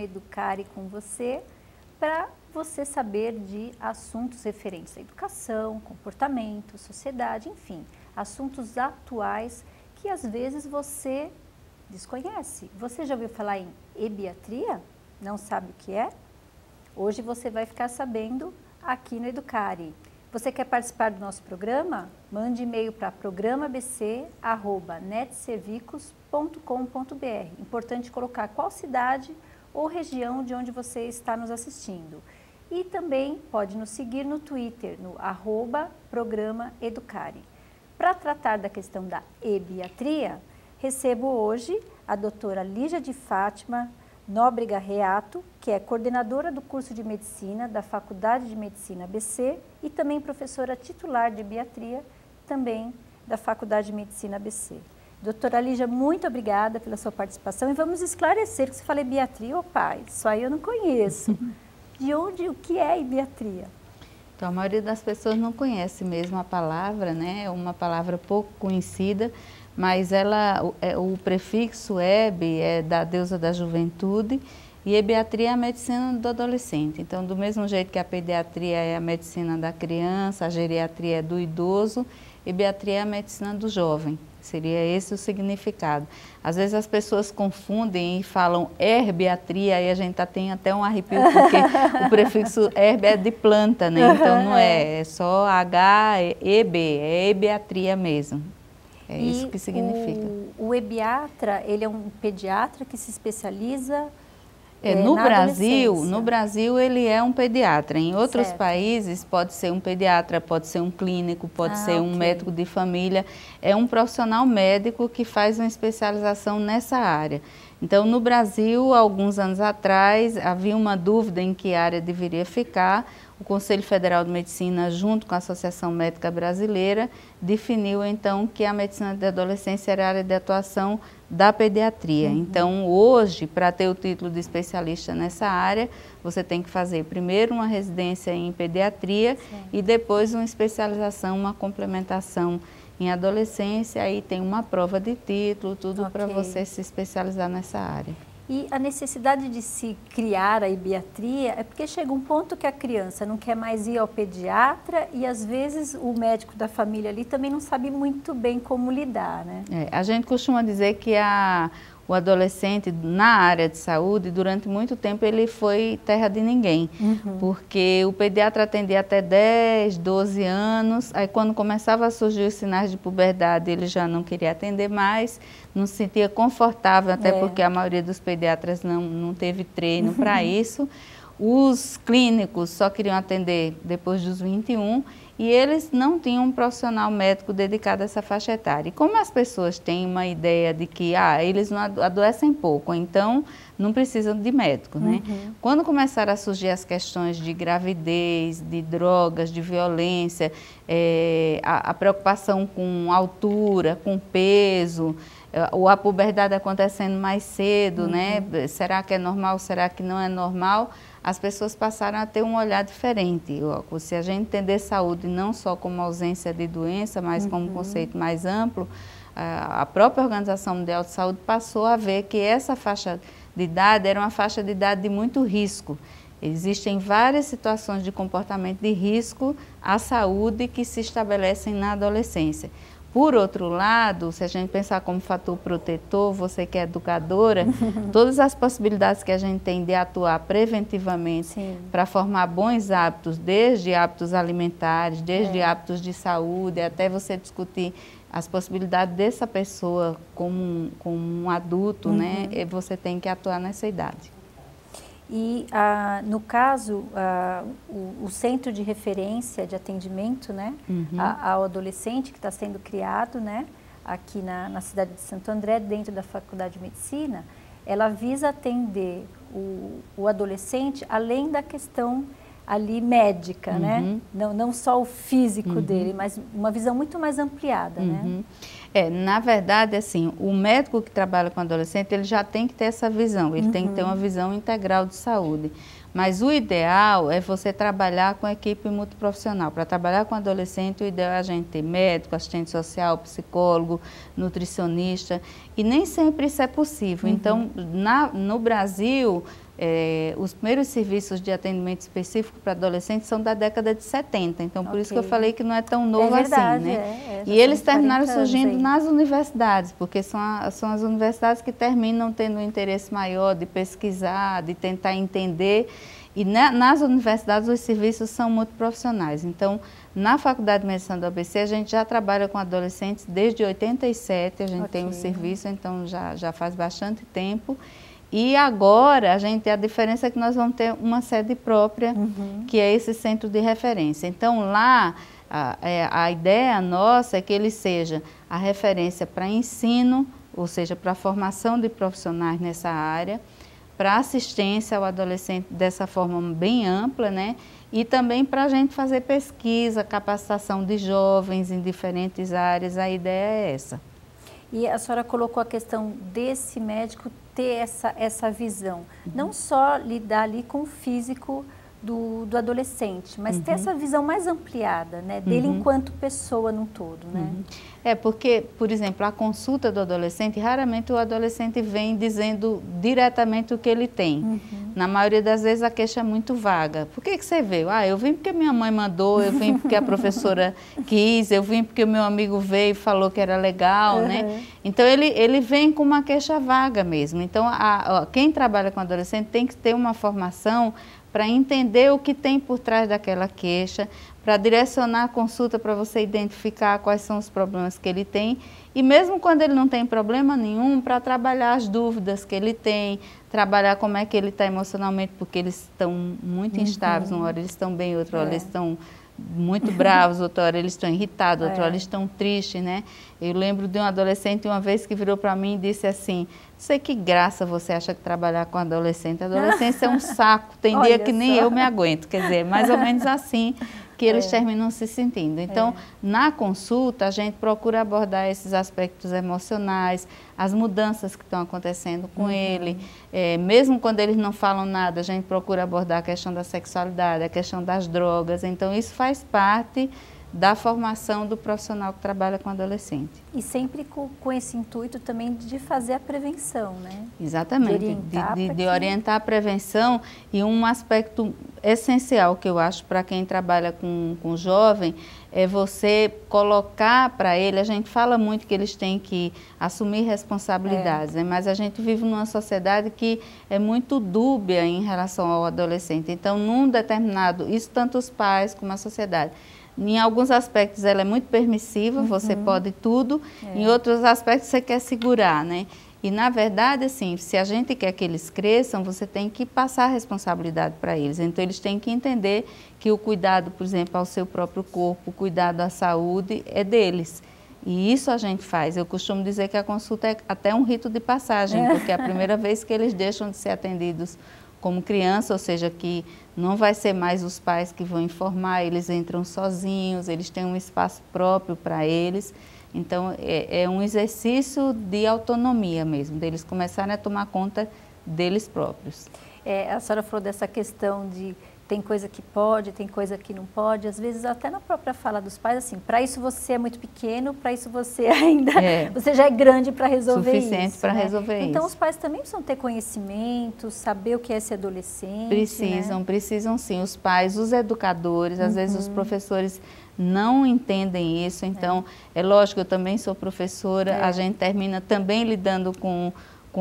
Educare com você, para você saber de assuntos referentes à educação, comportamento, sociedade, enfim, assuntos atuais que às vezes você desconhece. Você já ouviu falar em ebiatria? Não sabe o que é? Hoje você vai ficar sabendo aqui no Educare. Você quer participar do nosso programa? Mande e-mail para programabc@netservicos.com.br. Importante colocar qual cidade ou região de onde você está nos assistindo. E também pode nos seguir no Twitter, no @programaeducare. Para tratar da questão da ebiatria, recebo hoje a doutora Lígia de Fátima Nóbrega Reato, que é coordenadora do curso de Medicina da Faculdade de Medicina ABC e também professora titular de Ebiatria, também da Faculdade de Medicina ABC. Doutora Lígia, muito obrigada pela sua participação e vamos esclarecer que você fala ebiatria, pai, isso aí eu não conheço. De onde, o que é ebiatria? Então, a maioria das pessoas não conhece mesmo a palavra, né? É uma palavra pouco conhecida, mas o prefixo ebe é da deusa da juventude e ebiatria é a medicina do adolescente. Então, do mesmo jeito que a pediatria é a medicina da criança, a geriatria é do idoso, ebiatria é a medicina do jovem. Seria esse o significado. Às vezes as pessoas confundem e falam herbiatria e a gente tem até um arrepio porque o prefixo herb é de planta, né? Então não é só H-E-B, é ebiatria mesmo. É isso que significa. O ebiatra, ele é um pediatra que se especializa no Brasil ele é um pediatra. Em outros países pode ser um pediatra, pode ser um clínico, pode ser um médico de família. É um profissional médico que faz uma especialização nessa área. Então, no Brasil, alguns anos atrás, havia uma dúvida em que área deveria ficar. O Conselho Federal de Medicina, junto com a Associação Médica Brasileira, definiu então que a medicina de adolescência era a área de atuação da pediatria. Então, hoje, para ter o título de especialista nessa área, você tem que fazer primeiro uma residência em pediatria e depois uma especialização, uma complementação em adolescência. Aí tem uma prova de título, tudo para você se especializar nessa área. E a necessidade de se criar a ebiatria é porque chega um ponto que a criança não quer mais ir ao pediatra e às vezes o médico da família ali também não sabe muito bem como lidar, né? A gente costuma dizer que o adolescente na área de saúde, durante muito tempo ele foi terra de ninguém, porque o pediatra atendia até 10, 12 anos, aí quando começava a surgir os sinais de puberdade ele já não queria atender mais, não se sentia confortável, até porque a maioria dos pediatras não teve treino para isso. Os clínicos só queriam atender depois dos 21 e eles não tinham um profissional médico dedicado a essa faixa etária. E como as pessoas têm uma ideia de que eles não adoecem pouco, então não precisam de médico, né? Quando começaram a surgir as questões de gravidez, de drogas, de violência, a preocupação com altura, com peso, ou a puberdade acontecendo mais cedo, né? Será que é normal, será que não é normal? As pessoas passaram a ter um olhar diferente. Se a gente entender saúde não só como ausência de doença, mas como um conceito mais amplo, a própria Organização Mundial de Saúde passou a ver que essa faixa de idade era uma faixa de idade de muito risco. Existem várias situações de comportamento de risco à saúde que se estabelecem na adolescência. Por outro lado, se a gente pensar como fator protetor, você que é educadora, todas as possibilidades que a gente tem de atuar preventivamente para formar bons hábitos, desde hábitos alimentares, desde hábitos de saúde, até você discutir as possibilidades dessa pessoa como um adulto, né? Você tem que atuar nessa idade. E, no caso, o centro de referência de atendimento, né, ao adolescente que está sendo criado, né, aqui na cidade de Santo André, dentro da Faculdade de Medicina, ela visa atender o adolescente além da questão ali médica, né? Não só o físico dele, mas uma visão muito mais ampliada, né? Na verdade, assim, o médico que trabalha com adolescente, ele já tem que ter essa visão, ele tem que ter uma visão integral de saúde. Mas o ideal é você trabalhar com equipe multiprofissional. Para trabalhar com adolescente, o ideal é a gente ter médico, assistente social, psicólogo, nutricionista, e nem sempre isso é possível. Então, no Brasil, os primeiros serviços de atendimento específico para adolescentes são da década de 70, então por isso que eu falei que não é tão novo verdade, assim, né? E eles terminaram surgindo nas universidades, porque são as universidades que terminam tendo um interesse maior de pesquisar, de tentar entender. E nas universidades os serviços são muito profissionais. Então, na Faculdade de Medicina do ABC, a gente já trabalha com adolescentes desde 87, a gente tem um serviço, então já faz bastante tempo. E agora, a diferença é que nós vamos ter uma sede própria, que é esse centro de referência. Então, lá, a ideia nossa é que ele seja a referência para ensino, ou seja, para a formação de profissionais nessa área, para assistência ao adolescente dessa forma bem ampla, né? E também para a gente fazer pesquisa, capacitação de jovens em diferentes áreas, a ideia é essa. E a senhora colocou a questão desse médico ter essa visão, não só lidar ali com o físico do adolescente, mas ter essa visão mais ampliada, né, dele enquanto pessoa num todo, né? Porque, por exemplo, a consulta do adolescente, raramente o adolescente vem dizendo diretamente o que ele tem. Na maioria das vezes a queixa é muito vaga. Por que você veio? Ah, eu vim porque minha mãe mandou, eu vim porque a professora quis, eu vim porque o meu amigo veio e falou que era legal, né? Então ele vem com uma queixa vaga mesmo. Então quem trabalha com adolescente tem que ter uma formação para entender o que tem por trás daquela queixa, para direcionar a consulta para você identificar quais são os problemas que ele tem e mesmo quando ele não tem problema nenhum, para trabalhar as dúvidas que ele tem, trabalhar como é que ele está emocionalmente, porque eles estão muito instáveis, uma hora eles estão bem, outra hora eles estão muito bravos, outra hora eles estão irritados, outra hora eles estão tristes, né? Eu lembro de um adolescente uma vez que virou para mim e disse assim: não sei que graça você acha que trabalhar com adolescente. A adolescência é um saco, tem dia que nem eu me aguento, quer dizer, mais ou menos assim que eles terminam se sentindo. Então, na consulta, a gente procura abordar esses aspectos emocionais, as mudanças que estão acontecendo com ele. Mesmo quando eles não falam nada, a gente procura abordar a questão da sexualidade, a questão das drogas. Então, isso faz parte da formação do profissional que trabalha com adolescente. E sempre com esse intuito também de fazer a prevenção, né? Exatamente, de orientar a prevenção. E um aspecto essencial que eu acho para quem trabalha com jovem é você colocar para ele, a gente fala muito que eles têm que assumir responsabilidades, né? Mas a gente vive numa sociedade que é muito dúbia em relação ao adolescente. Então, num determinado, isso tanto os pais como a sociedade, em alguns aspectos ela é muito permissiva, você pode tudo, em outros aspectos você quer segurar, né? E na verdade, assim, se a gente quer que eles cresçam, você tem que passar a responsabilidade para eles. Então eles têm que entender que o cuidado, por exemplo, ao seu próprio corpo, o cuidado à saúde é deles. E isso a gente faz. Eu costumo dizer que a consulta é até um rito de passagem, porque é a primeira vez que eles deixam de ser atendidos como criança, ou seja, que não vai ser mais os pais que vão informar, eles entram sozinhos, eles têm um espaço próprio para eles. Então, é um exercício de autonomia mesmo, deles começarem a tomar conta deles próprios. A senhora falou dessa questão de tem coisa que pode, tem coisa que não pode, às vezes até na própria fala dos pais, assim, para isso você é muito pequeno, para isso você ainda, você já é grande para resolver isso. Suficiente para resolver isso. Então os pais também precisam ter conhecimento, saber o que é ser adolescente. Precisam sim, os pais, os educadores, às vezes os professores não entendem isso, então é lógico, eu também sou professora, a gente termina também lidando com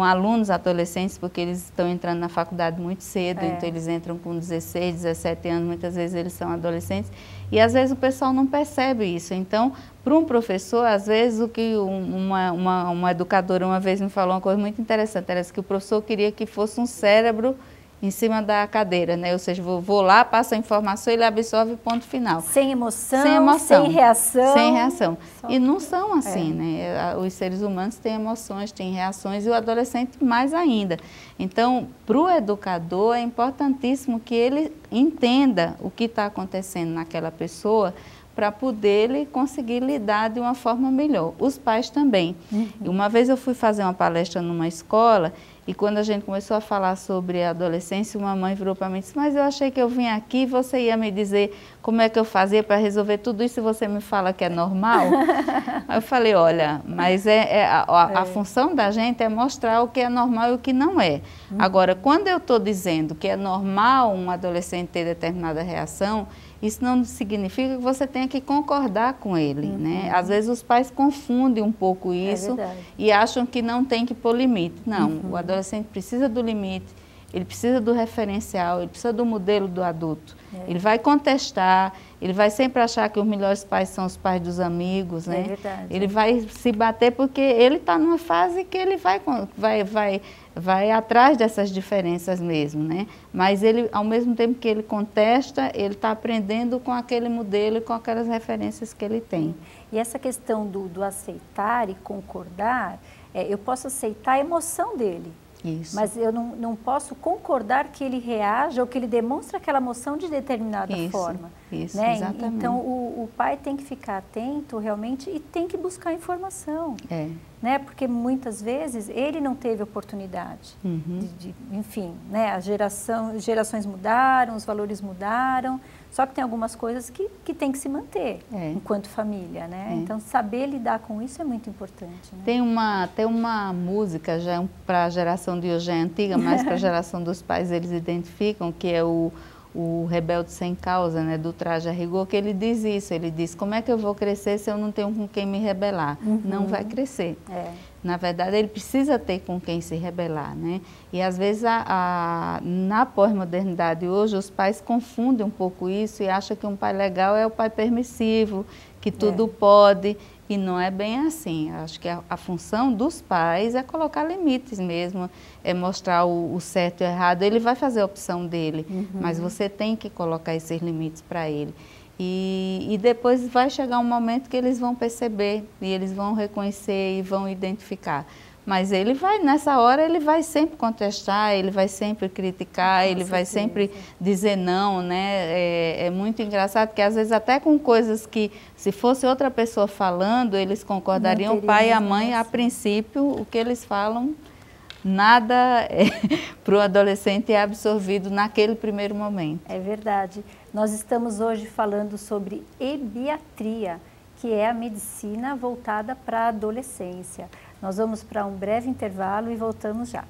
alunos adolescentes, porque eles estão entrando na faculdade muito cedo, então eles entram com 16, 17 anos, muitas vezes eles são adolescentes, e às vezes o pessoal não percebe isso. Então, para um professor, às vezes o que uma educadora uma vez me falou uma coisa muito interessante, era que o professor queria que fosse um cérebro em cima da cadeira, né? Ou seja, vou lá, passo a informação, ele absorve, ponto final. Sem emoção, sem reação. Sem reação. E não são assim, né? Os seres humanos têm emoções, têm reações, e o adolescente mais ainda. Então, para o educador, é importantíssimo que ele entenda o que está acontecendo naquela pessoa, para poder ele conseguir lidar de uma forma melhor. Os pais também. E uma vez eu fui fazer uma palestra numa escola e quando a gente começou a falar sobre a adolescência, uma mãe virou para mim e disse, mas eu achei que eu vim aqui e você ia me dizer como é que eu fazia para resolver tudo isso e você me fala que é normal? Aí eu falei, olha, mas a função da gente é mostrar o que é normal e o que não é. Agora, quando eu estou dizendo que é normal um adolescente ter determinada reação, isso não significa que você tenha que concordar com ele, né? Às vezes os pais confundem um pouco isso e acham que não tem que pôr limite. Não, o adolescente precisa do limite, ele precisa do referencial, ele precisa do modelo do adulto. Ele vai contestar, ele vai sempre achar que os melhores pais são os pais dos amigos, né? É verdade. Ele vai se bater porque ele está numa fase que ele vai atrás dessas diferenças mesmo, né? Mas ele, ao mesmo tempo que ele contesta, ele está aprendendo com aquele modelo e com aquelas referências que ele tem. E essa questão do aceitar e concordar, eu posso aceitar a emoção dele. Isso. Mas eu não posso concordar que ele reaja ou que ele demonstre aquela emoção de determinada forma. Isso, né? exatamente. Então, o pai tem que ficar atento realmente e tem que buscar informação. Né? Porque muitas vezes ele não teve oportunidade. Enfim, né? As gerações mudaram, os valores mudaram, só que tem algumas coisas que tem que se manter enquanto família, né? Então, saber lidar com isso é muito importante. Né? Tem uma música, já para a geração de hoje é antiga, mas para a geração dos pais eles identificam, que é o Rebelde Sem Causa, né, do Traje a Rigor, que ele diz isso, ele diz, como é que eu vou crescer se eu não tenho com quem me rebelar? Não vai crescer. Na verdade, ele precisa ter com quem se rebelar, né? E às vezes na pós-modernidade hoje, os pais confundem um pouco isso e acham que um pai legal é o pai permissivo, que tudo pode, e não é bem assim. Acho que a função dos pais é colocar limites mesmo, é mostrar o certo e o errado. Ele vai fazer a opção dele, mas você tem que colocar esses limites para ele. E depois vai chegar um momento que eles vão perceber, e eles vão reconhecer e vão identificar. Mas ele vai, nessa hora, ele vai sempre contestar, ele vai sempre criticar, ele vai sempre dizer não, né? É muito engraçado que às vezes até com coisas que, se fosse outra pessoa falando, eles concordariam, o pai e a mãe, a princípio, o que eles falam, nada para o adolescente é absorvido naquele primeiro momento. É verdade. Nós estamos hoje falando sobre ebiatria, que é a medicina voltada para a adolescência. Nós vamos para um breve intervalo e voltamos já.